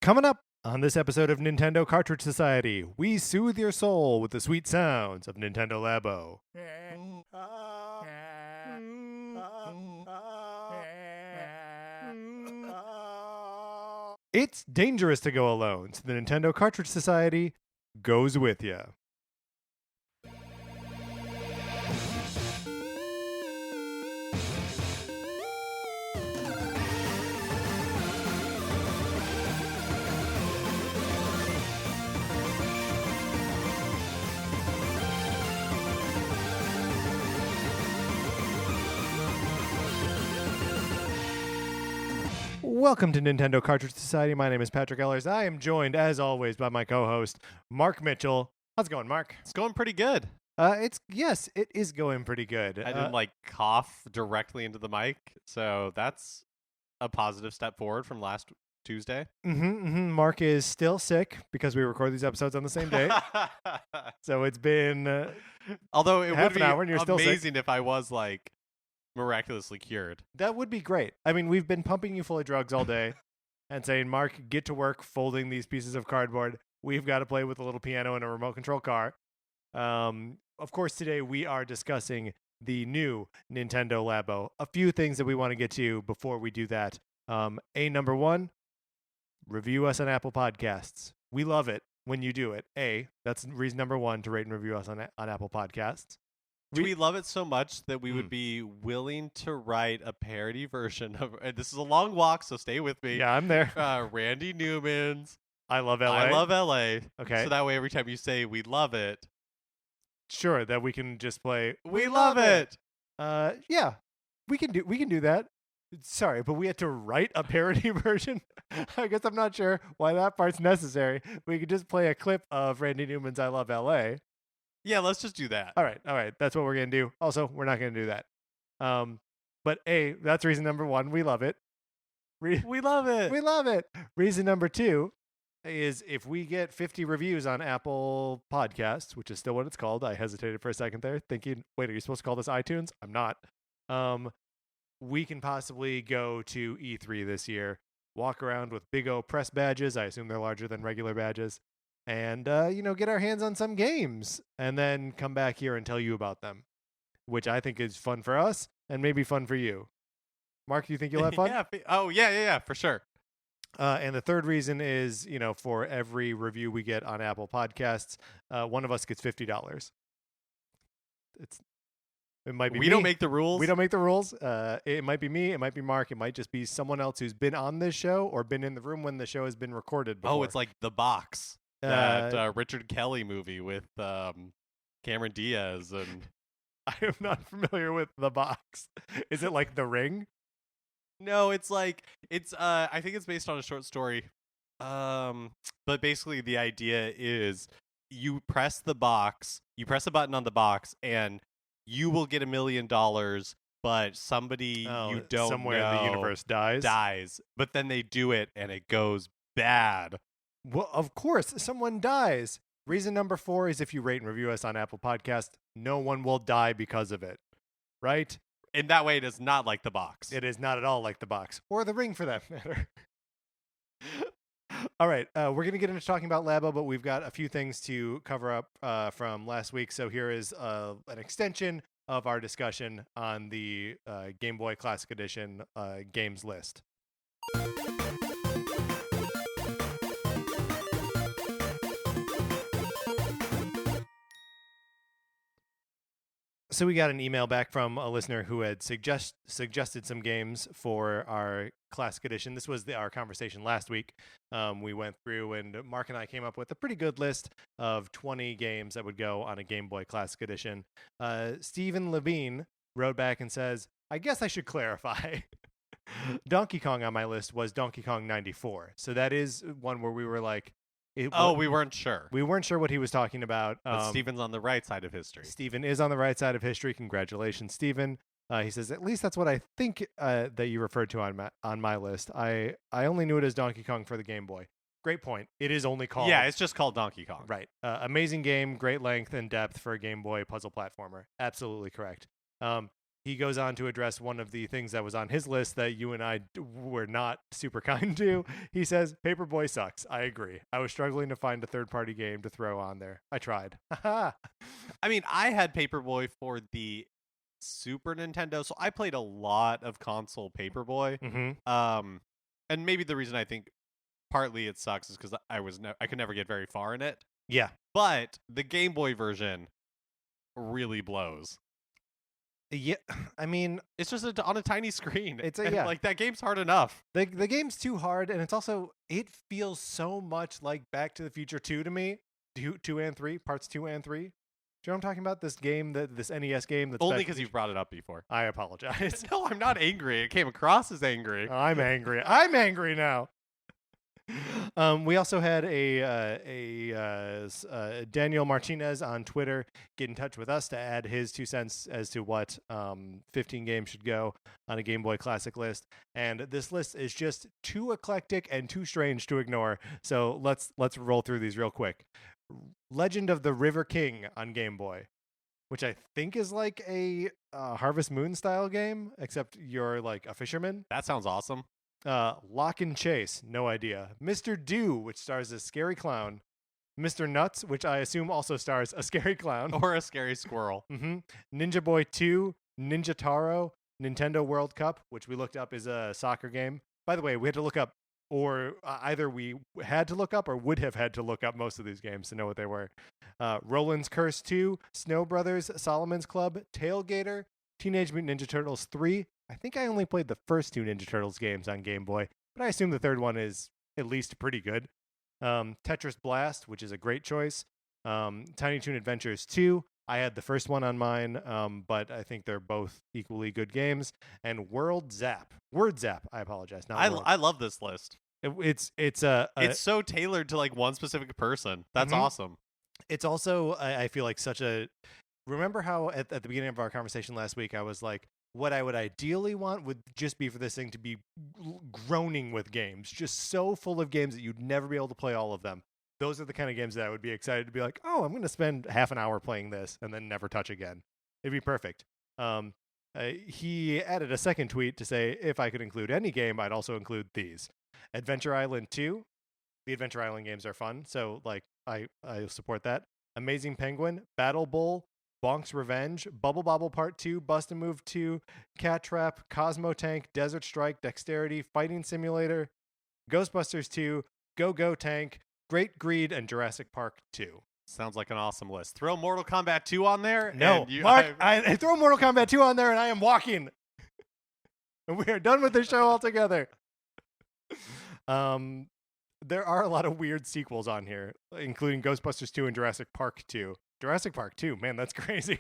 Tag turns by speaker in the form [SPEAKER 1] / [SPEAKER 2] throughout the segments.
[SPEAKER 1] Coming up on this episode of Nintendo Cartridge Society, we soothe your soul with the sweet sounds of Nintendo LABO. It's dangerous to go alone, so the Nintendo Cartridge Society goes with you. Welcome to Nintendo Cartridge Society. My name is Patrick Ellers. I am joined, as always, by my co-host, Mark Mitchell. How's it going, Mark?
[SPEAKER 2] It's going pretty good.
[SPEAKER 1] It is going pretty good.
[SPEAKER 2] I didn't cough directly into the mic, so that's a positive step forward from last Tuesday.
[SPEAKER 1] Mark is still sick because we record these episodes on the same day. So it's been
[SPEAKER 2] although it
[SPEAKER 1] half
[SPEAKER 2] would
[SPEAKER 1] an
[SPEAKER 2] be
[SPEAKER 1] hour and you're still
[SPEAKER 2] amazing if I was miraculously cured.
[SPEAKER 1] That would be great. I mean, we've been pumping you full of drugs all day and saying, Mark, get to work folding these pieces of cardboard. We've got to play with a little piano and a remote control car. Of course, today we are discussing the new Nintendo LABO. A few things that we want to get to before we do that. Number one, review us on Apple Podcasts. We love it when you do it. That's reason number one to rate and review us on Apple Podcasts.
[SPEAKER 2] We love it so much that we would be willing to write a parody version of, and this is a long walk, so stay with me.
[SPEAKER 1] Yeah, I'm there.
[SPEAKER 2] Randy Newman's
[SPEAKER 1] I Love LA.
[SPEAKER 2] I Love LA.
[SPEAKER 1] Okay.
[SPEAKER 2] So that way every time you say we love it.
[SPEAKER 1] Sure, that we can just play
[SPEAKER 2] We love it.
[SPEAKER 1] Yeah. We can do that. Sorry, but we had to write a parody version. I guess I'm not sure why that part's necessary. We could just play a clip of Randy Newman's I Love LA.
[SPEAKER 2] Yeah, let's just do that.
[SPEAKER 1] All right. That's what we're going to do. Also, we're not going to do that. But that's reason number one. We love it.
[SPEAKER 2] We love it.
[SPEAKER 1] We love it. Reason number two is if we get 50 reviews on Apple Podcasts, which is still what it's called. I hesitated for a second there thinking, wait, are you supposed to call this iTunes? I'm not. We can possibly go to E3 this year, walk around with big O press badges. I assume they're larger than regular badges. And, get our hands on some games and then come back here and tell you about them, which I think is fun for us and maybe fun for you. Mark, do you think you'll have fun?
[SPEAKER 2] Yeah, for sure.
[SPEAKER 1] And the third reason is, for every review we get on Apple Podcasts, one of us gets $50. It might be
[SPEAKER 2] we don't make the rules.
[SPEAKER 1] We don't make the rules. It might be me. It might be Mark. It might just be someone else who's been on this show or been in the room when the show has been recorded before.
[SPEAKER 2] Oh, it's like The Box. That Richard Kelly movie with Cameron Diaz and
[SPEAKER 1] I am not familiar with The Box. Is it like The Ring?
[SPEAKER 2] No, I think it's based on a short story. But basically the idea is you press a button on the box and you will get $1 million, but somebody you don't
[SPEAKER 1] somewhere
[SPEAKER 2] know
[SPEAKER 1] in the universe dies.
[SPEAKER 2] But then they do it and it goes bad.
[SPEAKER 1] Well, of course, someone dies. Reason number 4 is if you rate and review us on Apple Podcasts, no one will die because of it, right?
[SPEAKER 2] In that way, it is not like The Box.
[SPEAKER 1] It is not at all like The Box, or The Ring for that matter. All right, we're going to get into talking about LABO, but we've got a few things to cover up from last week. So here is an extension of our discussion on the Game Boy Classic Edition games list. So we got an email back from a listener who had suggested some games for our Classic Edition. This was our conversation last week. We went through and Mark and I came up with a pretty good list of 20 games that would go on a Game Boy Classic Edition. Stephen Levine wrote back and says, I guess I should clarify. Donkey Kong on my list was Donkey Kong 94. So that is one where we were like,
[SPEAKER 2] we weren't sure.
[SPEAKER 1] We weren't sure what he was talking about.
[SPEAKER 2] But Steven's on the right side of history.
[SPEAKER 1] Steven is on the right side of history. Congratulations, Steven. He says, at least that's what I think that you referred to on my list. I only knew it as Donkey Kong for the Game Boy. Great point. It is only called...
[SPEAKER 2] Yeah, it's just called Donkey Kong.
[SPEAKER 1] Right. Amazing game, great length and depth for a Game Boy puzzle platformer. Absolutely correct. he goes on to address one of the things that was on his list that you and I were not super kind to. He says, Paperboy sucks. I agree. I was struggling to find a third-party game to throw on there. I tried.
[SPEAKER 2] I mean, I had Paperboy for the Super Nintendo, so I played a lot of console Paperboy.
[SPEAKER 1] Mm-hmm.
[SPEAKER 2] And maybe the reason I think partly it sucks is because I could never get very far in it.
[SPEAKER 1] Yeah.
[SPEAKER 2] But the Game Boy version really blows.
[SPEAKER 1] Yeah, I mean,
[SPEAKER 2] it's just on a tiny screen.
[SPEAKER 1] It's
[SPEAKER 2] like that game's hard enough.
[SPEAKER 1] The game's too hard, and it feels so much like Back to the Future 2 to me. 2 and 3, parts 2 and 3. Do you know what I'm talking about? This game, this NES game. That's
[SPEAKER 2] only because you've brought it up before.
[SPEAKER 1] I apologize.
[SPEAKER 2] No, I'm not angry. It came across as angry.
[SPEAKER 1] I'm angry. I'm angry now. We also had Daniel Martinez on Twitter get in touch with us to add his 2 cents as to what 15 games should go on a Game Boy Classic list. And this list is just too eclectic and too strange to ignore. So let's roll through these real quick. Legend of the River King on Game Boy, which I think is like a Harvest Moon style game, except you're like a fisherman.
[SPEAKER 2] That sounds awesome.
[SPEAKER 1] Lock and Chase, no idea. Mr. Do, which stars a scary clown. Mr. Nuts, which I assume also stars a scary clown.
[SPEAKER 2] Or a scary squirrel.
[SPEAKER 1] Mm-hmm. Ninja Boy 2, Ninja Taro, Nintendo World Cup, which we looked up is a soccer game. By the way, we had to look up, or either we had to look up or would have had to look up most of these games to know what they were. Roland's Curse 2, Snow Brothers, Solomon's Club, Tailgater, Teenage Mutant Ninja Turtles 3. I think I only played the first 2 Ninja Turtles games on Game Boy, but I assume the third one is at least pretty good. Tetris Blast, which is a great choice. Tiny Toon Adventures 2. I had the first one on mine, but I think they're both equally good games. And Word Zap, I apologize.
[SPEAKER 2] I love this list.
[SPEAKER 1] It's
[SPEAKER 2] so tailored to like one specific person. That's awesome.
[SPEAKER 1] It's also, I feel like such a... Remember how at the beginning of our conversation last week, I was like, what I would ideally want would just be for this thing to be groaning with games, just so full of games that you'd never be able to play all of them. Those are the kind of games that I would be excited to be like, oh, I'm going to spend half an hour playing this and then never touch again. It'd be perfect. He added a second tweet to say, if I could include any game, I'd also include these. Adventure Island 2. The Adventure Island games are fun, so like I support that. Amazing Penguin, Battle Bowl, Bonk's Revenge, Bubble Bobble Part 2, Bust a Move 2, Cat Trap, Cosmo Tank, Desert Strike, Dexterity, Fighting Simulator, Ghostbusters 2, Go Go Tank, Great Greed, and Jurassic Park 2.
[SPEAKER 2] Sounds like an awesome list. Throw Mortal Kombat 2 on there?
[SPEAKER 1] No, Mark, I throw Mortal Kombat 2 on there and I am walking. And we are done with the show altogether. There are a lot of weird sequels on here, including Ghostbusters 2 and Jurassic Park 2. Jurassic Park 2, man, that's crazy.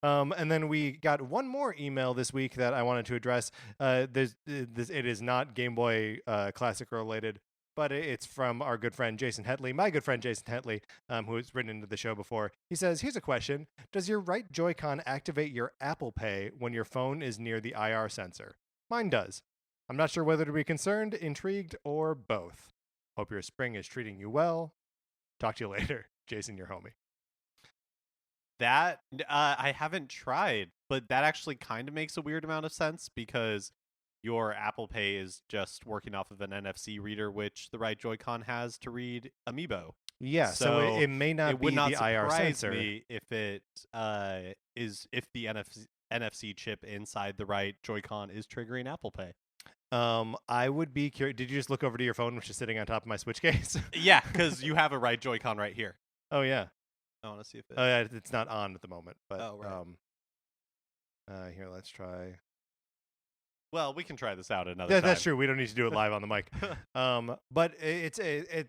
[SPEAKER 1] And then we got one more email this week that I wanted to address. It is not Game Boy Classic related, but it's from our good friend Jason Hetley, my good friend Jason Hetley, who has written into the show before. He says, here's a question. Does your right Joy-Con activate your Apple Pay when your phone is near the IR sensor? Mine does. I'm not sure whether to be concerned, intrigued, or both. Hope your spring is treating you well. Talk to you later. Jason, your homie.
[SPEAKER 2] That I haven't tried, but that actually kind of makes a weird amount of sense because your Apple Pay is just working off of an NFC reader, which the right Joy-Con has to read Amiibo.
[SPEAKER 1] Yeah, so it may not be the IR sensor.
[SPEAKER 2] Me if it if the NFC chip inside the right Joy-Con is triggering Apple Pay.
[SPEAKER 1] I would be curious. Did you just look over to your phone, which is sitting on top of my Switch case?
[SPEAKER 2] Yeah, because you have a right Joy-Con right here.
[SPEAKER 1] Oh yeah.
[SPEAKER 2] I want to see if
[SPEAKER 1] it's not on at the moment. But
[SPEAKER 2] right.
[SPEAKER 1] Here, let's try.
[SPEAKER 2] Well, we can try this out another time.
[SPEAKER 1] That's true. We don't need to do it live on the mic. But it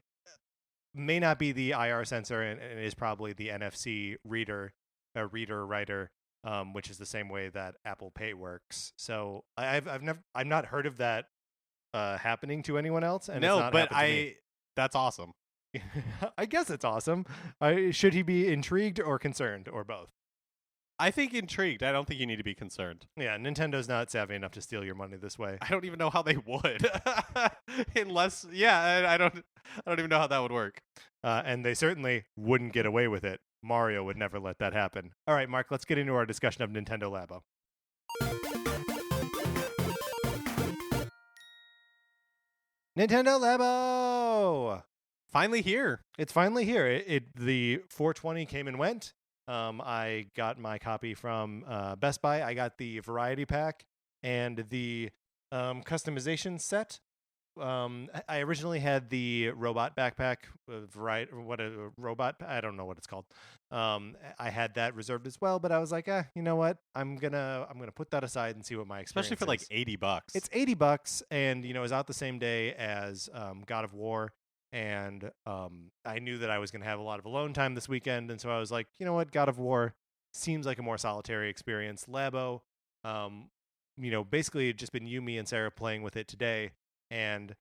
[SPEAKER 1] may not be the IR sensor, and it is probably the NFC reader, writer. Which is the same way that Apple Pay works. So I've not heard of that happening to anyone else. And
[SPEAKER 2] no,
[SPEAKER 1] it's not
[SPEAKER 2] but
[SPEAKER 1] to me.
[SPEAKER 2] That's awesome.
[SPEAKER 1] I guess it's awesome. Should he be intrigued or concerned or both?
[SPEAKER 2] I think intrigued. I don't think you need to be concerned.
[SPEAKER 1] Yeah, Nintendo's not savvy enough to steal your money this way.
[SPEAKER 2] I don't even know how they would, unless I don't even know how that would work.
[SPEAKER 1] And they certainly wouldn't get away with it Mario would never let that happen. All right, Mark, let's get into our discussion of Nintendo Labo. Nintendo Labo!
[SPEAKER 2] Finally here.
[SPEAKER 1] It's finally here. The 420 came and went. I got my copy from Best Buy. I got the variety pack and the customization set. I originally had the robot backpack, robot. I don't know what it's called. I had that reserved as well, but I was like, you know what? I'm gonna put that aside and see what my experience.
[SPEAKER 2] Especially for like $80.
[SPEAKER 1] It's $80, and it was out the same day as God of War. And I knew that I was going to have a lot of alone time this weekend. And so I was like, you know what? God of War seems like a more solitary experience. Labo, basically just been you, me, and Sarah playing with it today. And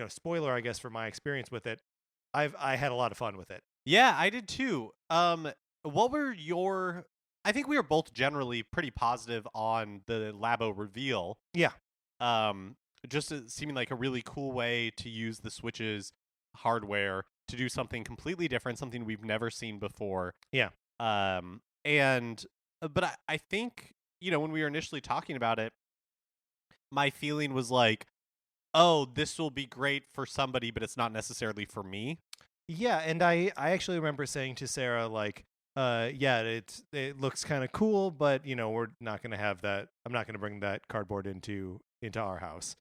[SPEAKER 1] spoiler, I guess, for my experience with it, I had a lot of fun with it.
[SPEAKER 2] Yeah, I did too. What were your... I think we were both generally pretty positive on the Labo reveal.
[SPEAKER 1] Yeah.
[SPEAKER 2] Just seeming like a really cool way to use the Switch's hardware to do something completely different, something we've never seen before.
[SPEAKER 1] Yeah.
[SPEAKER 2] But I think, when we were initially talking about it, my feeling was like, oh, this will be great for somebody, but it's not necessarily for me.
[SPEAKER 1] Yeah, and I actually remember saying to Sarah, like, it looks kind of cool, but we're not going to have that. I'm not going to bring that cardboard into our house.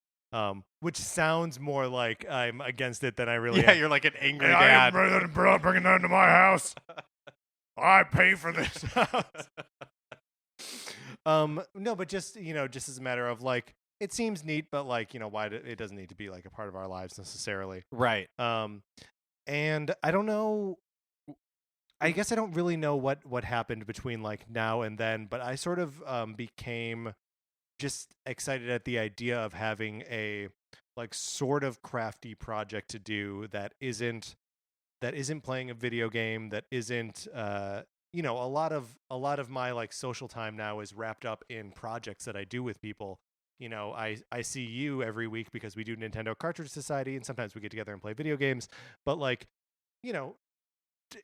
[SPEAKER 1] Which sounds more like I'm against it than I really am.
[SPEAKER 2] Yeah, you're like an angry dad.
[SPEAKER 1] I'm bringing that into my house. I pay for this house. No, but just as a matter of like, it seems neat, but like, why it doesn't need to be like a part of our lives necessarily.
[SPEAKER 2] Right.
[SPEAKER 1] And I don't know. I guess I don't really know what happened between like now and then, but I sort of became just excited at the idea of having a like sort of crafty project to do that isn't playing a video game, that isn't a lot of my like social time now is wrapped up in projects that I do with people. I see you every week because we do Nintendo Cartridge Society, and sometimes we get together and play video games, but like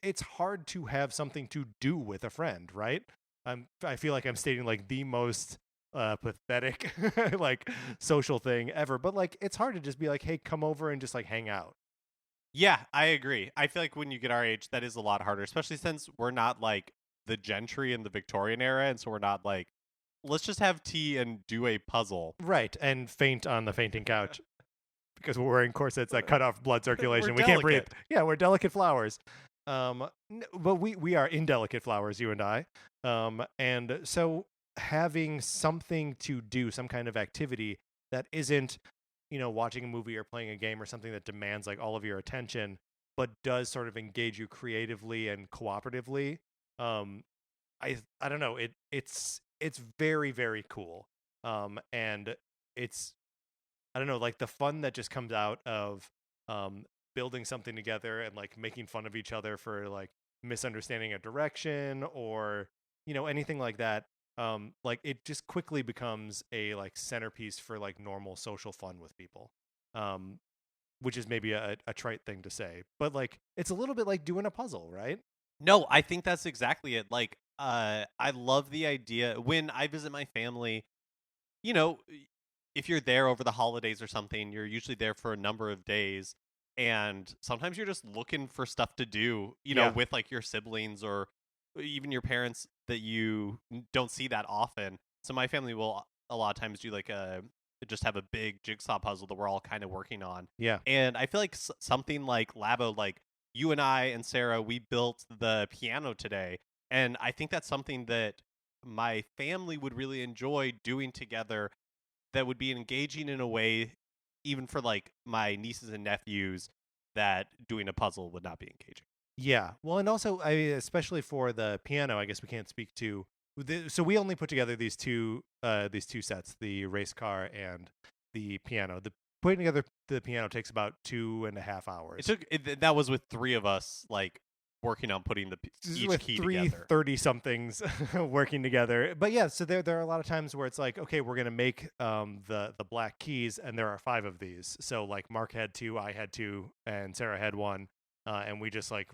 [SPEAKER 1] it's hard to have something to do with a friend, right? I feel like I'm stating like the most pathetic like social thing ever, but like it's hard to just be like, hey, come over and just like hang out.
[SPEAKER 2] Yeah, I agree. I feel like when you get our age, that is a lot harder, especially since we're not like the gentry in the Victorian era, and so we're not like, let's just have tea and do a puzzle,
[SPEAKER 1] right? And faint on the fainting couch because we're wearing corsets that cut off blood circulation. We can't breathe. Yeah, we're delicate flowers. But we are indelicate flowers, you and I. And so having something to do, some kind of activity that isn't, watching a movie or playing a game or something that demands like all of your attention, but does sort of engage you creatively and cooperatively. I don't know. It's very, very cool. And it's, I don't know, like the fun that just comes out of, building something together and like making fun of each other for like misunderstanding a direction or anything like that. Like it just quickly becomes a like centerpiece for like normal social fun with people, which is maybe a trite thing to say, but like it's a little bit like doing a puzzle, right?
[SPEAKER 2] No, I think that's exactly it. Like I love the idea when I visit my family. If you're there over the holidays or something, you're usually there for a number of days. And sometimes you're just looking for stuff to do, with like your siblings or even your parents that you don't see that often. So my family will a lot of times do like just have a big jigsaw puzzle that we're all kind of working on.
[SPEAKER 1] Yeah.
[SPEAKER 2] And I feel like something like Labo, like you and I and Sarah, we built the piano today. And I think that's something that my family would really enjoy doing together, that would be engaging in a way even for like my nieces and nephews that doing a puzzle would not be engaging.
[SPEAKER 1] Yeah. Well, and also especially for the piano, I guess we can't speak to. So we only put together these two sets, the race car and the piano. The putting together the piano takes about 2.5 hours.
[SPEAKER 2] That was with three of us, like working on putting each
[SPEAKER 1] with
[SPEAKER 2] key
[SPEAKER 1] three
[SPEAKER 2] together.
[SPEAKER 1] 30-somethings working together. But yeah, so there are a lot of times where it's like, okay, we're gonna make the black keys, and there are 5 of these. So like Mark had 2, I had 2, and Sarah had 1, and we just like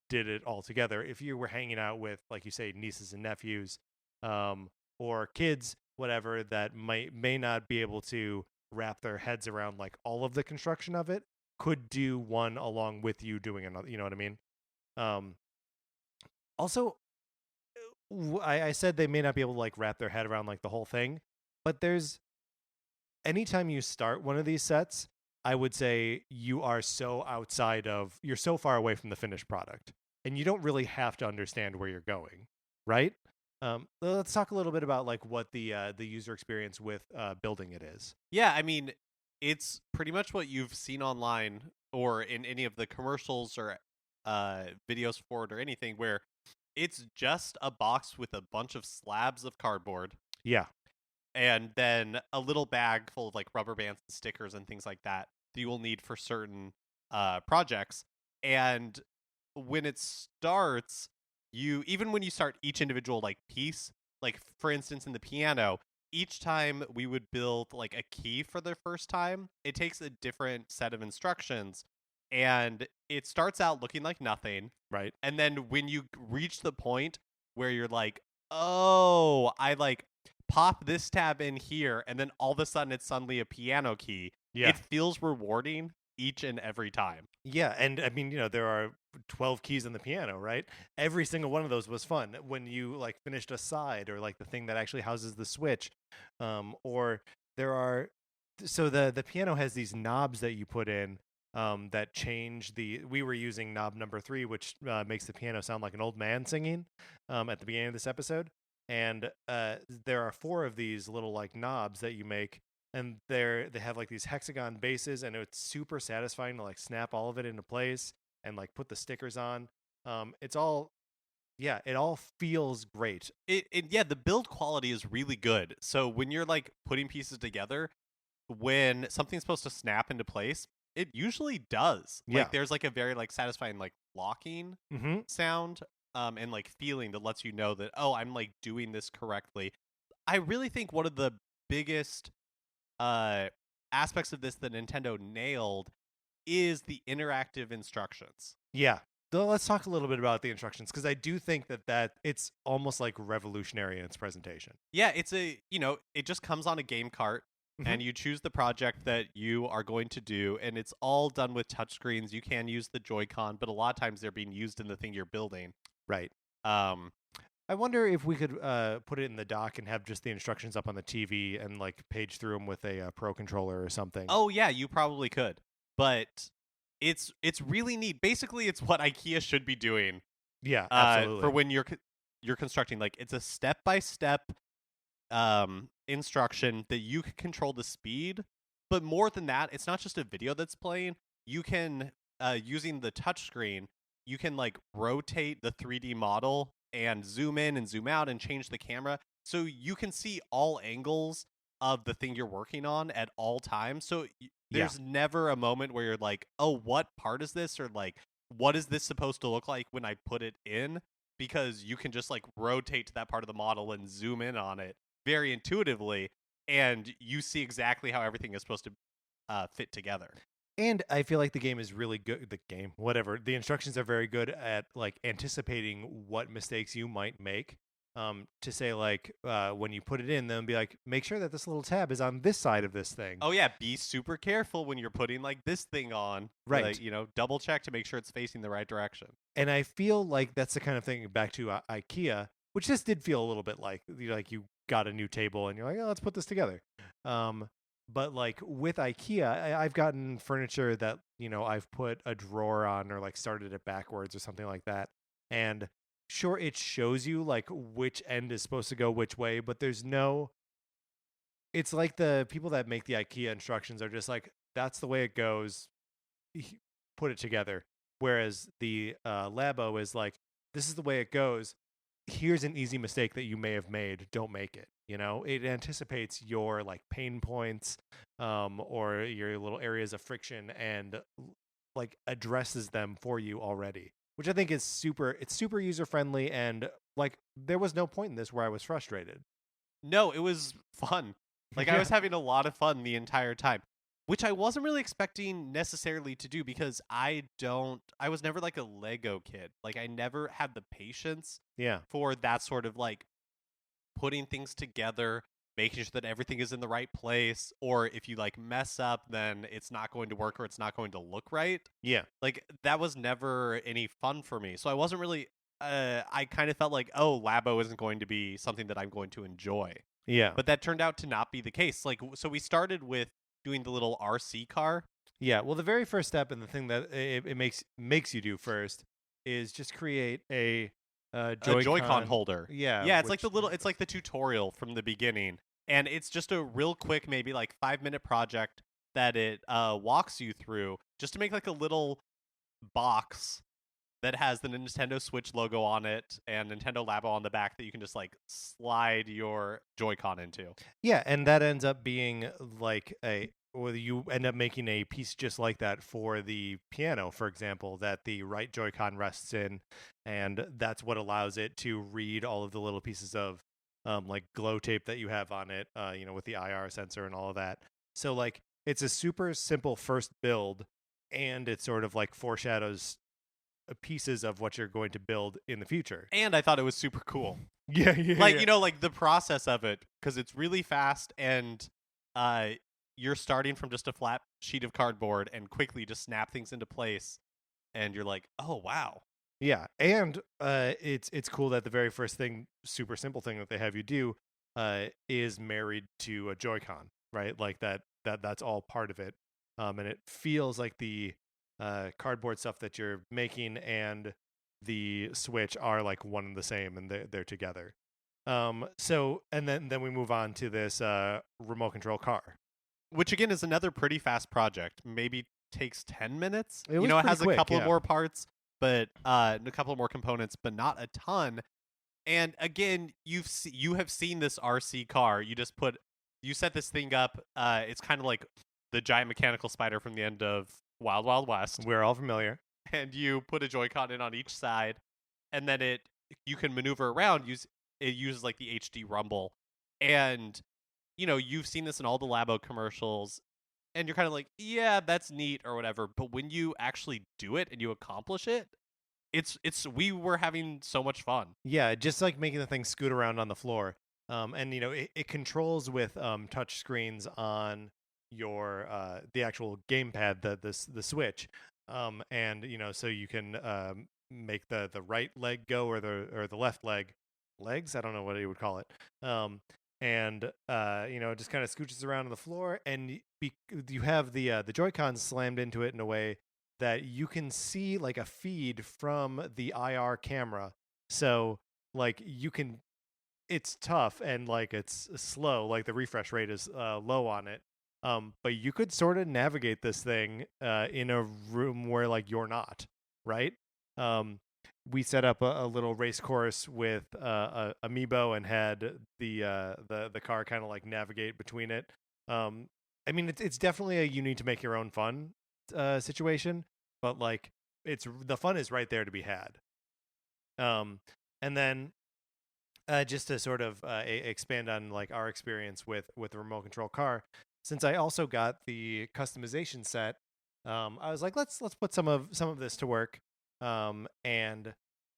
[SPEAKER 1] did it all together. If you were hanging out with, like you say, nieces and nephews, or kids, whatever, that may not be able to wrap their heads around like all of the construction of it, could do one along with you doing another. You know what I mean? Um, Also, I said they may not be able to like wrap their head around like the whole thing, but there's anytime you start one of these sets, I would say you are you're so far away from the finished product, and you don't really have to understand where you're going, right? Let's talk a little bit about like what the user experience with building it is.
[SPEAKER 2] Yeah, I mean, it's pretty much what you've seen online or in any of the commercials or videos for it or anything, where it's just a box with a bunch of slabs of cardboard
[SPEAKER 1] Yeah,
[SPEAKER 2] and then a little bag full of like rubber bands and stickers and things like that you will need for certain projects. And when it starts, even when you start each individual like piece, like for instance in the piano, each time we would build like a key for the first time, it takes a different set of instructions, and it starts out looking like nothing.
[SPEAKER 1] right.
[SPEAKER 2] And then when you reach the point where you're like, oh, I like pop this tab in here, and then all of a sudden it's suddenly a piano key.
[SPEAKER 1] Yeah.
[SPEAKER 2] It feels rewarding each and every time.
[SPEAKER 1] Yeah, and I mean, there are 12 keys on the piano, right? Every single one of those was fun. When you like finished a side, or like the thing that actually houses the switch, or there are so the piano has these knobs that you put in, that change we were using knob number 3, which makes the piano sound like an old man singing, at the beginning of this episode. And there are 4 of these little like knobs that you make, and they have like these hexagon bases, and it's super satisfying to like snap all of it into place and like put the stickers on. It all feels great.
[SPEAKER 2] Yeah, the build quality is really good. So when you're like putting pieces together, when something's supposed to snap into place, it usually does.
[SPEAKER 1] Yeah.
[SPEAKER 2] Like there's like a very like satisfying like locking sound, and like feeling that lets you know that, oh, I'm like doing this correctly. I really think one of the biggest aspects of this that Nintendo nailed is the interactive instructions.
[SPEAKER 1] Yeah. Let's talk a little bit about the instructions, because I do think that it's almost like revolutionary in its presentation.
[SPEAKER 2] Yeah, it just comes on a game cart, and you choose the project that you are going to do, and it's all done with touchscreens. You can use the Joy-Con, but a lot of times they're being used in the thing you're building.
[SPEAKER 1] Right. I wonder if we could put it in the dock and have just the instructions up on the TV and like page through them with a Pro controller or something.
[SPEAKER 2] Oh yeah, you probably could, but it's really neat. Basically, it's what IKEA should be doing.
[SPEAKER 1] Yeah, absolutely.
[SPEAKER 2] For when you're constructing, like it's a step-by-step instruction that you can control the speed. But more than that, it's not just a video that's playing. You can using the touchscreen, you can like rotate the 3D model and zoom in and zoom out and change the camera, so you can see all angles of the thing you're working on at all times. So there's never a moment where you're like, oh, what part is this? Or like, what is this supposed to look like when I put it in? Because you can just like rotate to that part of the model and zoom in on it very intuitively, and you see exactly how everything is supposed to fit together.
[SPEAKER 1] And I feel like the game is really good. The instructions are very good at like anticipating what mistakes you might make. To say like, when you put it in, then be like, make sure that this little tab is on this side of this thing.
[SPEAKER 2] Oh yeah, be super careful when you're putting like this thing on.
[SPEAKER 1] Right.
[SPEAKER 2] Double check to make sure it's facing the right direction.
[SPEAKER 1] And I feel like that's the kind of thing, back to IKEA, which this did feel a little bit like you got a new table and you're like, oh, let's put this together. But like with IKEA, I've gotten furniture that, I've put a drawer on, or like started it backwards or something like that. And sure, it shows you like which end is supposed to go which way, but it's like the people that make the IKEA instructions are just like, that's the way it goes, put it together. Whereas the LABO is like, this is the way it goes. Here's an easy mistake that you may have made. Don't make it. It anticipates your like pain points, or your little areas of friction, and like addresses them for you already, which I think is super user friendly. And like, there was no point in this where I was frustrated.
[SPEAKER 2] No, it was fun. Like I was having a lot of fun the entire time. which I wasn't really expecting necessarily to do because I was never like a Lego kid. Like I never had the patience
[SPEAKER 1] Yeah.
[SPEAKER 2] for that sort of like putting things together, making sure that everything is in the right place, or if you like mess up, then it's not going to work or it's not going to look right.
[SPEAKER 1] Yeah.
[SPEAKER 2] Like that was never any fun for me. So I wasn't really I kind of felt like, oh, Labo isn't going to be something that I'm going to enjoy.
[SPEAKER 1] Yeah.
[SPEAKER 2] But that turned out to not be the case. Like so we started with doing the little RC car.
[SPEAKER 1] Yeah. Well, the very first step and the thing that it makes you do first is just create a
[SPEAKER 2] Joy-Con holder.
[SPEAKER 1] Yeah.
[SPEAKER 2] Yeah, it's like it's like the tutorial from the beginning. And it's just a real quick, maybe like 5-minute project that it walks you through just to make like a little box that has the Nintendo Switch logo on it and Nintendo Labo on the back that you can just like slide your Joy-Con into.
[SPEAKER 1] Yeah, and that ends up being like or you end up making a piece just like that for the piano, for example, that the right Joy-Con rests in, and that's what allows it to read all of the little pieces of like glow tape that you have on it, with the IR sensor and all of that. So like it's a super simple first build, and it sort of like foreshadows pieces of what you're going to build in the future.
[SPEAKER 2] And I thought it was super cool.
[SPEAKER 1] Yeah,
[SPEAKER 2] like
[SPEAKER 1] yeah.
[SPEAKER 2] like the process of it, because it's really fast and you're starting from just a flat sheet of cardboard and quickly just snap things into place, and you're like, oh wow.
[SPEAKER 1] Yeah, and it's cool that the very first thing, super simple thing that they have you do, is married to a Joy-Con, right? Like that's all part of it, and it feels like the cardboard stuff that you're making and the Switch are like one and the same, and they're together. So and then we move on to this remote control car,
[SPEAKER 2] which again is another pretty fast project. Maybe takes 10 minutes.
[SPEAKER 1] It was
[SPEAKER 2] it
[SPEAKER 1] pretty
[SPEAKER 2] has
[SPEAKER 1] quick,
[SPEAKER 2] a couple
[SPEAKER 1] yeah.
[SPEAKER 2] more parts, but a couple more components, but not a ton. And again, you have seen this RC car. You set this thing up. It's kind of like the giant mechanical spider from the end of Wild Wild West.
[SPEAKER 1] We're all familiar.
[SPEAKER 2] And you put a Joy-Con in on each side, and then you can maneuver around. It uses like the HD rumble, and you've seen this in all the Labo commercials, and you're kind of like, yeah, that's neat or whatever. But when you actually do it and you accomplish it, we were having so much fun.
[SPEAKER 1] Yeah, just like making the thing scoot around on the floor. And it controls with touch screens on your the actual gamepad, the Switch. And so you can make the right leg go or the left legs. I don't know what you would call it. And it just kind of scooches around on the floor, and you have the Joy-Cons slammed into it in a way that you can see like a feed from the IR camera. So like it's tough and like it's slow, like the refresh rate is low on it. But you could sort of navigate this thing in a room where like you're not, right? We set up a little race course with a amiibo and had the car kind of like navigate between it. I mean, it's definitely a you need to make your own fun situation, but like the fun is right there to be had. And then just to sort of expand on like our experience with the remote control car, since I also got the customization set, I was like, let's put some of this to work. And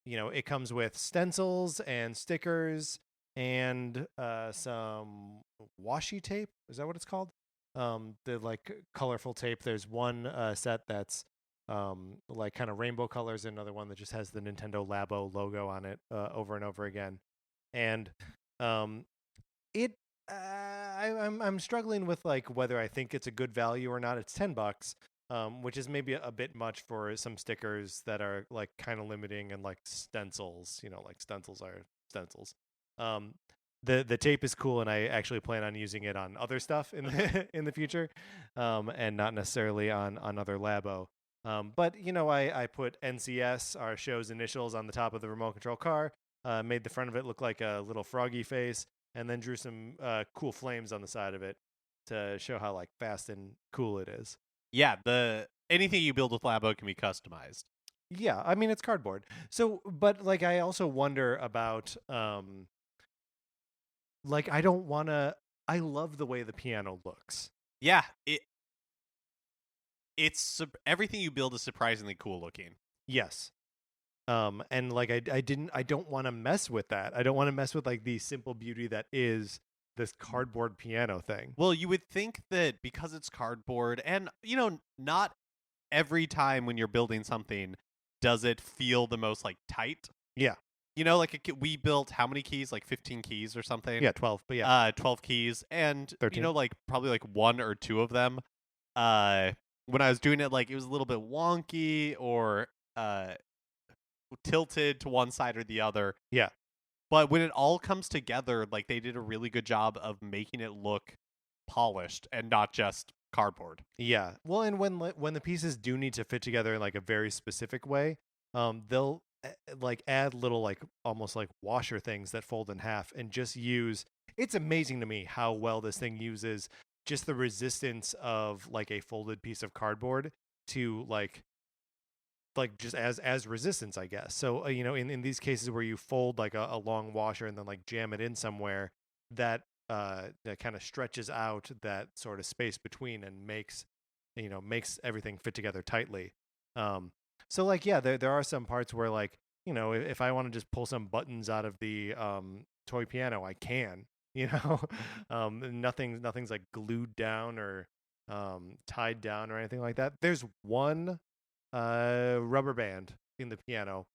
[SPEAKER 1] it comes with stencils and stickers and some washi tape. Is that what it's called? The like colorful tape. There's one set that's like kind of rainbow colors, and another one that just has the Nintendo Labo logo on it over and over again. And I'm struggling with like whether I think it's a good value or not. It's $10, which is maybe a bit much for some stickers that are like kind of limiting, and like stencils. Like stencils are stencils. The tape is cool, and I actually plan on using it on other stuff in the future, and not necessarily on other Labo. But I put NCS, our show's initials, on the top of the remote control car. Made the front of it look like a little froggy face, and then drew some cool flames on the side of it to show how like fast and cool it is.
[SPEAKER 2] Yeah, anything you build with Labo can be customized.
[SPEAKER 1] Yeah, I mean it's cardboard. So, but like I also wonder about like I don't want to. I love the way the piano looks.
[SPEAKER 2] Yeah, everything you build is surprisingly cool looking.
[SPEAKER 1] Yes. And like I don't want to mess with that. I don't want to mess with like the simple beauty that is this cardboard piano thing.
[SPEAKER 2] Well, you would think that because it's cardboard, and not every time when you're building something does it feel the most like tight.
[SPEAKER 1] Yeah.
[SPEAKER 2] Like we built how many keys? Like 15 keys or something.
[SPEAKER 1] Yeah, 12, but yeah.
[SPEAKER 2] 12 keys, and
[SPEAKER 1] 13.
[SPEAKER 2] like probably like one or two of them. When I was doing it, like it was a little bit wonky or tilted to one side or the other.
[SPEAKER 1] Yeah.
[SPEAKER 2] But when it all comes together, like they did a really good job of making it look polished and not just cardboard.
[SPEAKER 1] Yeah. Well, and when the pieces do need to fit together in like a very specific way, they'll like add little like almost like washer things that fold in half and just use. It's amazing to me how well this thing uses just the resistance of like a folded piece of cardboard to like just as resistance, I guess. So in these cases where you fold like a long washer and then like jam it in somewhere, that that kind of stretches out that sort of space between and makes everything fit together tightly. So like yeah, there are some parts where like if I want to just pull some buttons out of the toy piano, I can. Nothing's like glued down or tied down or anything like that. There's one rubber band in the piano,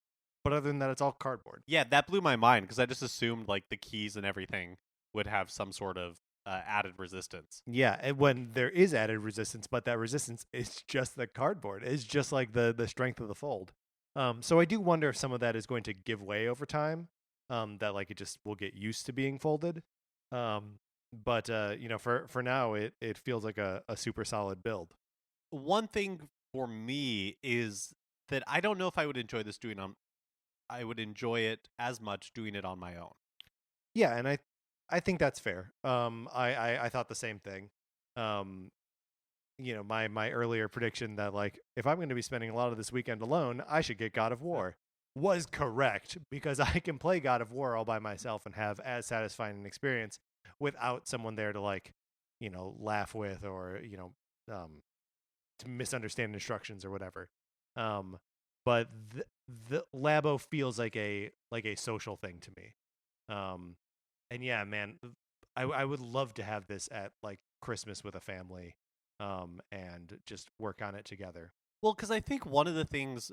[SPEAKER 1] but other than that, it's all cardboard.
[SPEAKER 2] Yeah, that blew my mind because I just assumed like the keys and everything would have some sort of added resistance.
[SPEAKER 1] Yeah, and when there is added resistance, but that resistance is just the cardboard. It's just like the strength of the fold. So I do wonder if some of that is going to give way over time. That like it just will get used to being folded. But for now, it feels like a super solid build.
[SPEAKER 2] One thing for me is that I don't know if I would enjoy this doing on. I would enjoy it as much doing it on my own.
[SPEAKER 1] Yeah, and I think that's fair. I thought the same thing. My earlier prediction that like if I'm going to be spending a lot of this weekend alone, I should get God of War was correct because I can play God of War all by myself and have as satisfying an experience without someone there to like, laugh with or to misunderstand instructions or whatever. But the Labo feels like a social thing to me. And yeah, man, I would love to have this at like Christmas with a family, and just work on it together.
[SPEAKER 2] Well, because I think one of the things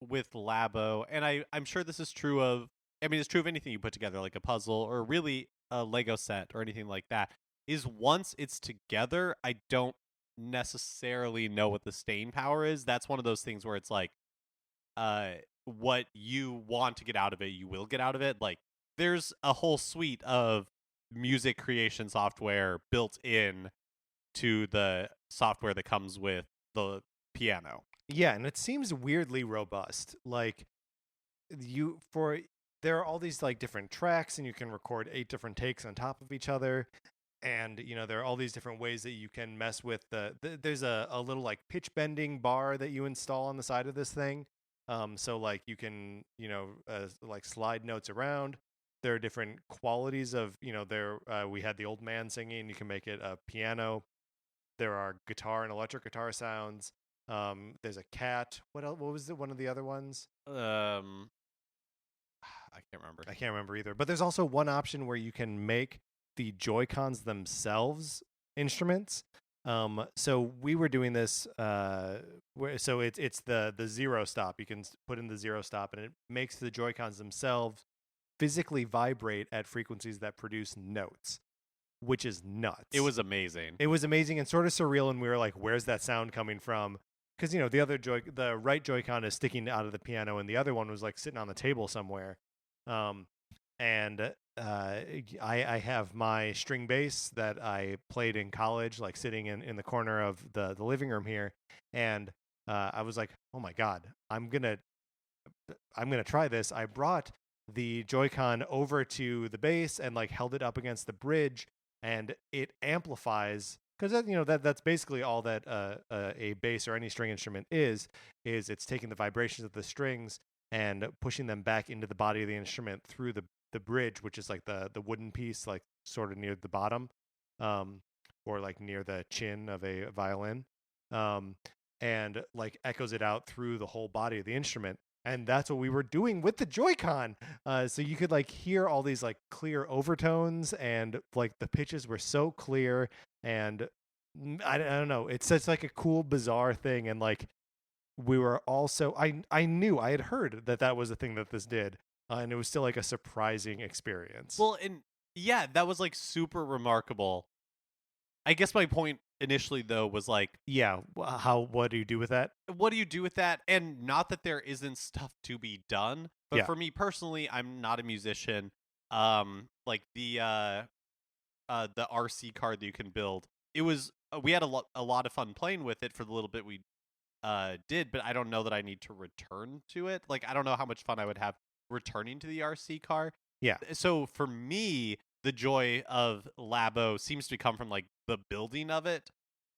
[SPEAKER 2] with Labo, and I'm sure this is true of, I mean, it's true of anything you put together, like a puzzle or really a Lego set or anything like that, is once it's together, I don't necessarily know what the staying power is. That's one of those things where it's like, what you want to get out of it, you will get out of it. Like, there's a whole suite of music creation software built in to the software that comes with the piano.
[SPEAKER 1] Yeah, and it seems weirdly robust. Like there are all these like different tracks and you can record 8 different takes on top of each other. And there are all these different ways that you can mess with there's a little like pitch bending bar that you install on the side of this thing. So like you can like slide notes around. There are different qualities of we had the old man singing. You can make it a piano. There are guitar and electric guitar sounds. There's a cat. What else? What was one of the other ones?
[SPEAKER 2] I can't remember.
[SPEAKER 1] I can't remember either. But there's also one option where you can make the Joy-Cons themselves instruments. So we were doing this. So it's the zero stop. You can put in the zero stop, and it makes the Joy-Cons themselves physically vibrate at frequencies that produce notes, which is nuts.
[SPEAKER 2] It was amazing.
[SPEAKER 1] It was amazing and sort of surreal, and we were like, "Where's that sound coming from?" Because the right Joy-Con is sticking out of the piano, and the other one was like sitting on the table somewhere. I have my string bass that I played in college, like sitting in the corner of the living room here, and I was like, "Oh my god, I'm gonna try this." I brought the Joy-Con over to the bass and like held it up against the bridge, and it amplifies because that's basically all that a bass or any string instrument is it's taking the vibrations of the strings and pushing them back into the body of the instrument through the bridge, which is like the wooden piece, like sort of near the bottom, or like near the chin of a violin. and like echoes it out through the whole body of the instrument. And that's what we were doing with the Joy-Con. So you could like hear all these like clear overtones, and like the pitches were so clear. And I don't know, it's such like a cool, bizarre thing. And like we were also, I knew, I had heard that was a thing that this did, and it was still like a surprising experience.
[SPEAKER 2] Well, and yeah, that was like super remarkable. I guess my point initially though was like,
[SPEAKER 1] yeah, what do you do with that?
[SPEAKER 2] What do you do with that? And not that there isn't stuff to be done, but
[SPEAKER 1] Yeah.
[SPEAKER 2] for me personally, I'm not a musician. Like the RC card that you can build, it was we had a lot of fun playing with it for the little bit we did, but I don't know that I need to return to it. Like, I don't know how much fun I would have returning to the RC car.
[SPEAKER 1] Yeah.
[SPEAKER 2] So for me, the joy of LABO seems to come from like the building of it.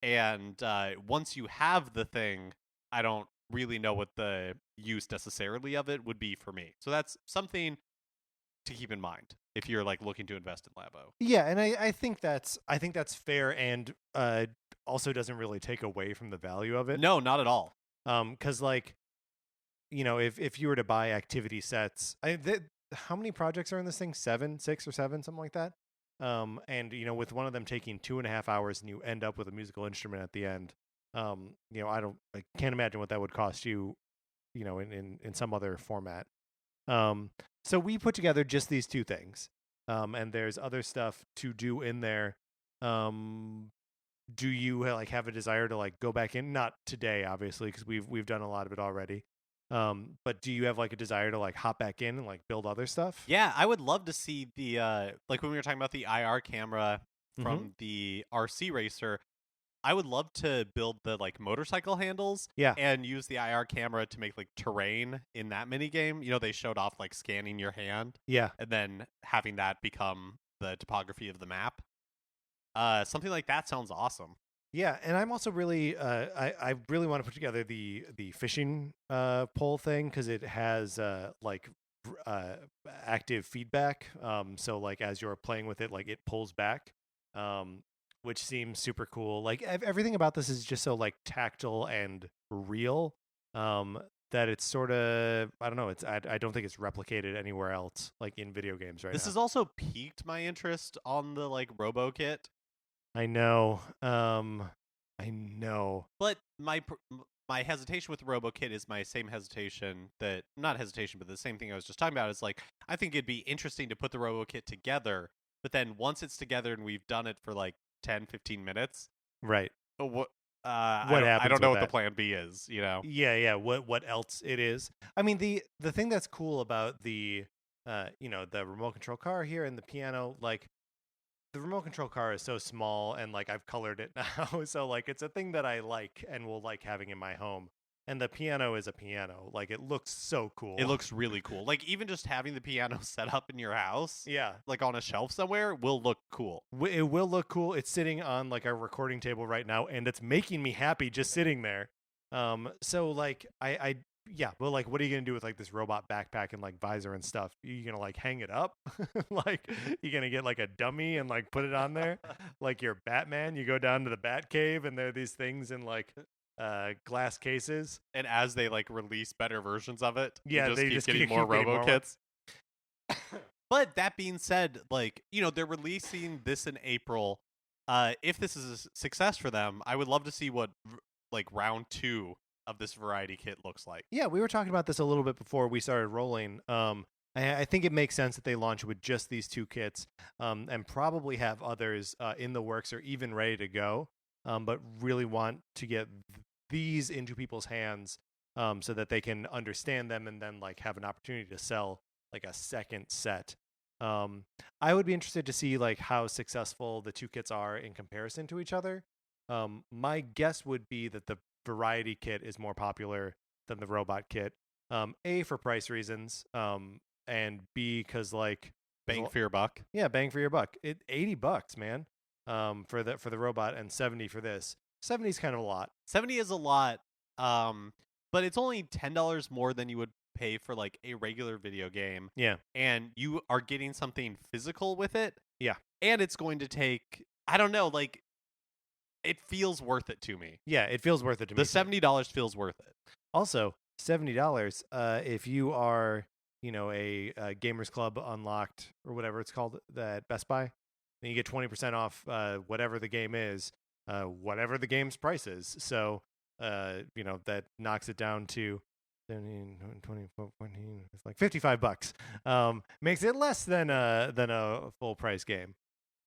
[SPEAKER 2] And once you have the thing, I don't really know what the use necessarily of it would be for me. So that's something to keep in mind if you're like looking to invest in LABO.
[SPEAKER 1] Yeah, and I think that's fair, and also doesn't really take away from the value of it.
[SPEAKER 2] No, not at all.
[SPEAKER 1] Because like, you know, if you were to buy activity sets, how many projects are in this thing? 6 or 7, something like that. And you know, with one of them taking 2.5 hours, and you end up with a musical instrument at the end. You know, I can't imagine what that would cost you, you know, in some other format. So we put together just these 2 things. And there's other stuff to do in there. Do you like have a desire to like go back in? Not today, obviously, because we've done a lot of it already. But do you have like a desire to like hop back in and like build other stuff?
[SPEAKER 2] Yeah, I would love to see the like when we were talking about the IR camera from the RC racer. I would love to build the like motorcycle handles, and use the IR camera to make like terrain in that mini game. You know, they showed off like scanning your hand, and then having that become the topography of the map. Something like that sounds awesome.
[SPEAKER 1] Yeah, and I'm also really I really want to put together the fishing pole thing, because it has like active feedback. So like as you're playing with it, like it pulls back. Which seems super cool. Like everything about this is just so like tactile and real, that it's sort of, I don't know, I don't think it's replicated anywhere else like in video games right now.
[SPEAKER 2] This has also piqued my interest on the like Robo Kit.
[SPEAKER 1] I know. I know.
[SPEAKER 2] But my hesitation with Robo Kit is my same hesitation that, not hesitation, but the same thing I was just talking about is like, I think it'd be interesting to put the Robo Kit together, but then once it's together and we've done it for like 10-15 minutes,
[SPEAKER 1] right,
[SPEAKER 2] what
[SPEAKER 1] happens?
[SPEAKER 2] I don't know what
[SPEAKER 1] that?
[SPEAKER 2] the plan B is, you know.
[SPEAKER 1] Yeah, what else it is. I mean, the thing that's cool about the you know, the remote control car here and the piano, like the remote control car is so small, and like I've colored it now, so like it's a thing that I like and will like having in my home. And the piano is a piano. Like, it looks so cool.
[SPEAKER 2] It looks really cool. Like, even just having the piano set up in your house,
[SPEAKER 1] yeah,
[SPEAKER 2] like on a shelf somewhere, will look cool.
[SPEAKER 1] It will look cool. It's sitting on like our recording table right now, and it's making me happy just sitting there. So like yeah, well, like, what are you gonna do with like this robot backpack and like visor and stuff? You gonna like hang it up? Like, you gonna get like a dummy and like put it on there? Like you're Batman, you go down to the Bat Cave, and there are these things in like glass cases,
[SPEAKER 2] and as they like release better versions of it,
[SPEAKER 1] yeah,
[SPEAKER 2] they just keep getting more Robo Kits. But that being said, like, you know, they're releasing this in April. If this is a success for them, I would love to see what like round 2 of this variety kit looks like.
[SPEAKER 1] Yeah, we were talking about this a little bit before we started rolling. I think it makes sense that they launch with just these 2 kits, and probably have others in the works or even ready to go. But really want to get these into people's hands, so that they can understand them and then like have an opportunity to sell like a second set. I would be interested to see like how successful the 2 kits are in comparison to each other. My guess would be that the variety kit is more popular than the robot kit. A, for price reasons, and B, because like
[SPEAKER 2] bang for your buck.
[SPEAKER 1] Yeah, bang for your buck. $80, man. For the robot, and 70 for this. 70 is kind of a lot.
[SPEAKER 2] 70 is a lot. But it's only $10 more than you would pay for like a regular video game.
[SPEAKER 1] Yeah.
[SPEAKER 2] And you are getting something physical with it.
[SPEAKER 1] Yeah.
[SPEAKER 2] And it's going to take, I don't know, like it feels worth it to me.
[SPEAKER 1] Yeah, it feels worth it to me.
[SPEAKER 2] The $70 feels worth it.
[SPEAKER 1] Also, $70. If you are, a Gamers Club Unlocked or whatever it's called at Best Buy, then you get 20% off whatever the game is, whatever the game's price is. So, that knocks it down to 17, 20, 14, it's like $55. Makes it less than a full price game.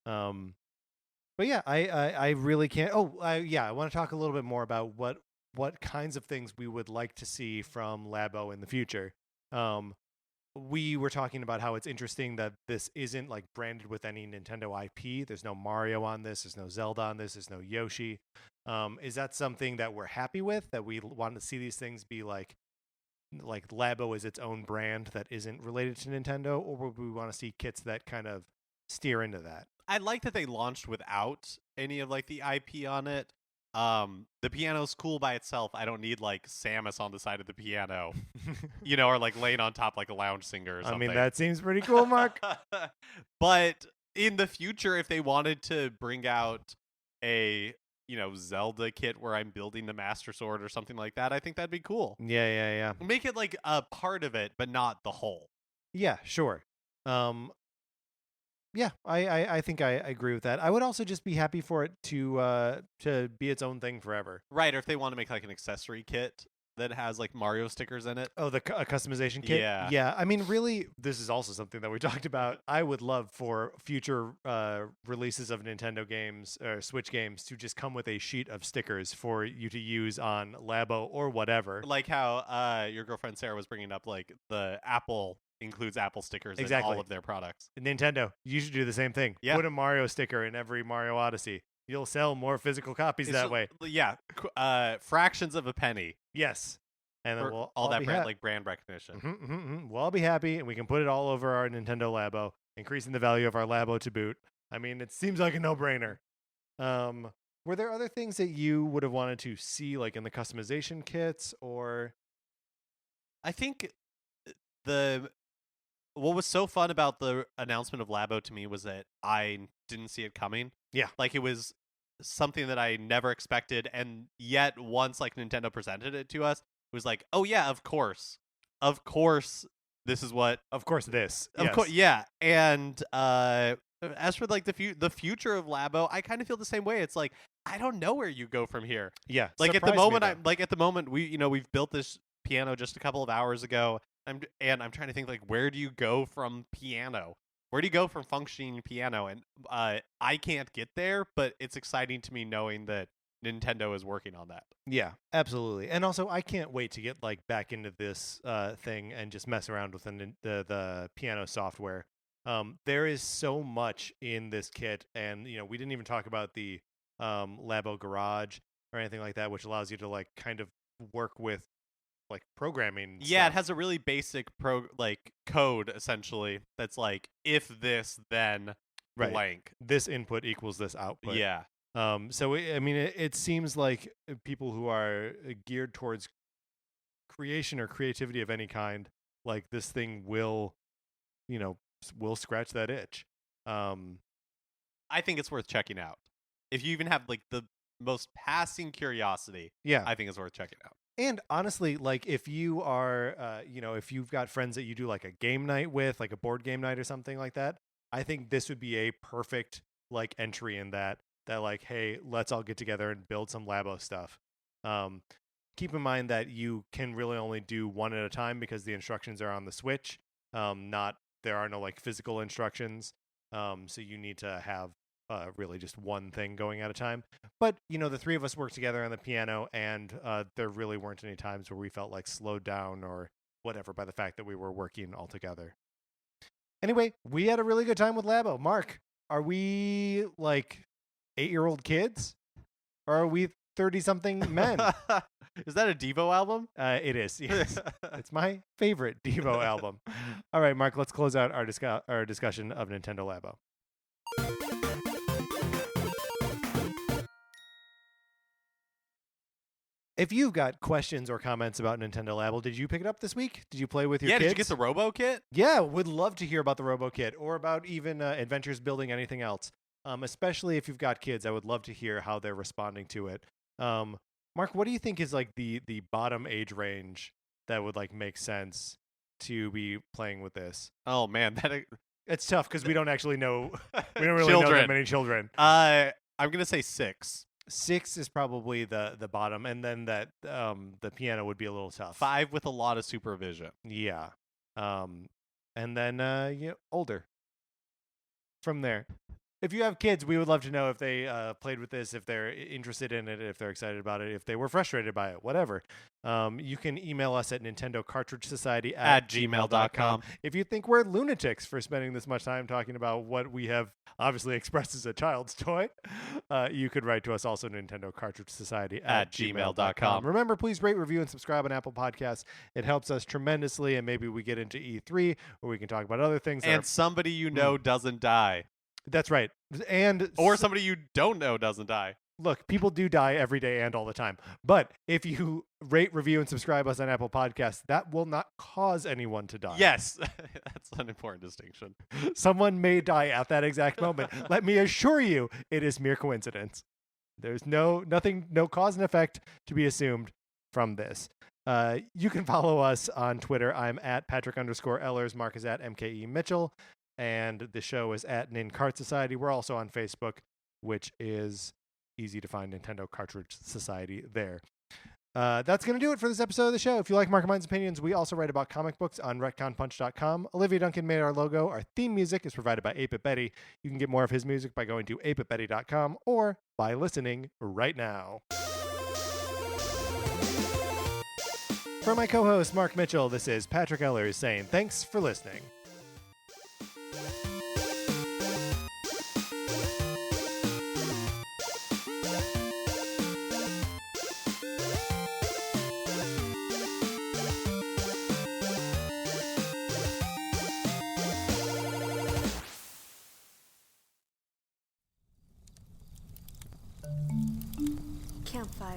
[SPEAKER 1] But yeah, I really can't. I want to talk a little bit more about what kinds of things we would like to see from LABO in the future. We were talking about how it's interesting that this isn't like branded with any Nintendo IP. There's no Mario on this. There's no Zelda on this. There's no Yoshi. Is that something that we're happy with? That we want to see these things be like LABO is its own brand that isn't related to Nintendo, or would we want to see kits that kind of steer into that?
[SPEAKER 2] I like that they launched without any of like the IP on it. The piano's cool by itself. I don't need like Samus on the side of the piano, or like laying on top like a lounge singer or something.
[SPEAKER 1] I mean, that seems pretty cool, Mark.
[SPEAKER 2] But in the future, if they wanted to bring out a Zelda kit where I'm building the Master Sword or something like that, I think that'd be cool.
[SPEAKER 1] Yeah.
[SPEAKER 2] Make it like a part of it, but not the whole.
[SPEAKER 1] Yeah, sure. Yeah, I think I agree with that. I would also just be happy for it to be its own thing forever.
[SPEAKER 2] Right, or if they want to make like an accessory kit that has like Mario stickers in it.
[SPEAKER 1] Oh, a customization kit? Yeah. I mean, really, this is also something that we talked about. I would love for future releases of Nintendo games or Switch games to just come with a sheet of stickers for you to use on LABO or whatever.
[SPEAKER 2] Like how your girlfriend Sarah was bringing up, like the Apple includes Apple stickers in all of their products.
[SPEAKER 1] Nintendo, you should do the same thing.
[SPEAKER 2] Yeah.
[SPEAKER 1] Put a Mario sticker in every Mario Odyssey. You'll sell more physical copies that way.
[SPEAKER 2] Yeah, fractions of a penny.
[SPEAKER 1] Yes, and then we'll
[SPEAKER 2] all that
[SPEAKER 1] brand
[SPEAKER 2] recognition.
[SPEAKER 1] We'll all be happy, and we can put it all over our Nintendo LABO, increasing the value of our LABO to boot. I mean, it seems like a no-brainer. Were there other things that you would have wanted to see, like in the customization kits, or?
[SPEAKER 2] I think what was so fun about the announcement of LABO to me was that I didn't see it coming.
[SPEAKER 1] Yeah.
[SPEAKER 2] Like it was something that I never expected, and yet once like Nintendo presented it to us, it was like, oh yeah, of course this is what.
[SPEAKER 1] Of course this.
[SPEAKER 2] Of course, yeah. And as for like the future of LABO, I kind of feel the same way. It's like I don't know where you go from here.
[SPEAKER 1] Yeah.
[SPEAKER 2] Like at the moment we've built this piano just a couple of hours ago. I'm trying to think like where do you go from piano? Where do you go from functioning piano? And I can't get there, but it's exciting to me knowing that Nintendo is working on that.
[SPEAKER 1] Yeah, absolutely. And also, I can't wait to get like back into this thing and just mess around with the piano software. There is so much in this kit, and we didn't even talk about the LABO Garage or anything like that, which allows you to like kind of work with like programming.
[SPEAKER 2] Yeah,
[SPEAKER 1] stuff.
[SPEAKER 2] It has a really basic code essentially that's like if this then blank.
[SPEAKER 1] This input equals this output.
[SPEAKER 2] Yeah.
[SPEAKER 1] So it seems like people who are geared towards creation or creativity of any kind, like this thing will scratch that itch.
[SPEAKER 2] I think it's worth checking out. If you even have like the most passing curiosity,
[SPEAKER 1] yeah,
[SPEAKER 2] I think it's worth checking out.
[SPEAKER 1] And honestly, like if you are, if you've got friends that you do like a game night with, like a board game night or something like that, I think this would be a perfect like entry in that like, hey, let's all get together and build some LABO stuff. Keep in mind that you can really only do one at a time because the instructions are on the Switch. There are no like physical instructions. So you need to have really just one thing going at a time. But, the three of us worked together on the piano, and there really weren't any times where we felt like slowed down or whatever by the fact that we were working all together. Anyway, we had a really good time with LABO. Mark, are we like 8-year-old kids? Or are we 30-something men?
[SPEAKER 2] Is that a Devo album?
[SPEAKER 1] It is. Yes. It's my favorite Devo album. All right, Mark, let's close out our discussion of Nintendo LABO. If you've got questions or comments about Nintendo LABO, did you pick it up this week? Did you play with your kids?
[SPEAKER 2] Did you get the Robo Kit?
[SPEAKER 1] Yeah, would love to hear about the Robo Kit or about even adventures building anything else. especially if you've got kids. I would love to hear how they're responding to it. Mark, what do you think is like the bottom age range that would like make sense to be playing with this?
[SPEAKER 2] Oh man, that
[SPEAKER 1] It's tough because we don't actually know. We don't really know that many children.
[SPEAKER 2] I'm gonna say 6.
[SPEAKER 1] 6 is probably the bottom, and then that the piano would be a little tough.
[SPEAKER 2] 5 with a lot of supervision.
[SPEAKER 1] Yeah. And then older. From there. If you have kids, we would love to know if they played with this, if they're interested in it, if they're excited about it, if they were frustrated by it, whatever. You can email us at Nintendo Cartridge Society at gmail.com. If you think we're lunatics for spending this much time talking about what we have obviously expressed as a child's toy, you could write to us also Nintendo Cartridge Society at gmail.com. Remember, please rate, review, and subscribe on Apple Podcasts. It helps us tremendously, and maybe we get into E3 where we can talk about other things.
[SPEAKER 2] And somebody you know doesn't die.
[SPEAKER 1] That's right.
[SPEAKER 2] Or somebody you don't know doesn't die.
[SPEAKER 1] Look, people do die every day and all the time. But if you rate, review, and subscribe us on Apple Podcasts, that will not cause anyone to die.
[SPEAKER 2] Yes, that's an important distinction.
[SPEAKER 1] Someone may die at that exact moment. Let me assure you, it is mere coincidence. There's no cause and effect to be assumed from this. You can follow us on Twitter. I'm at Patrick_Ellers. Mark is at MKE Mitchell. And the show is at Nin Cart Society. We're also on Facebook, which is easy to find, Nintendo Cartridge Society there. That's going to do it for this episode of the show. If you like Mark and Mine's opinions, we also write about comic books on retconpunch.com. Olivia Duncan made our logo. Our theme music is provided by 8-Bit Betty. You can get more of his music by going to 8bitbetty.com or by listening right now. For my co-host, Mark Mitchell, this is Patrick Ellers saying thanks for listening.
[SPEAKER 3] Campfire.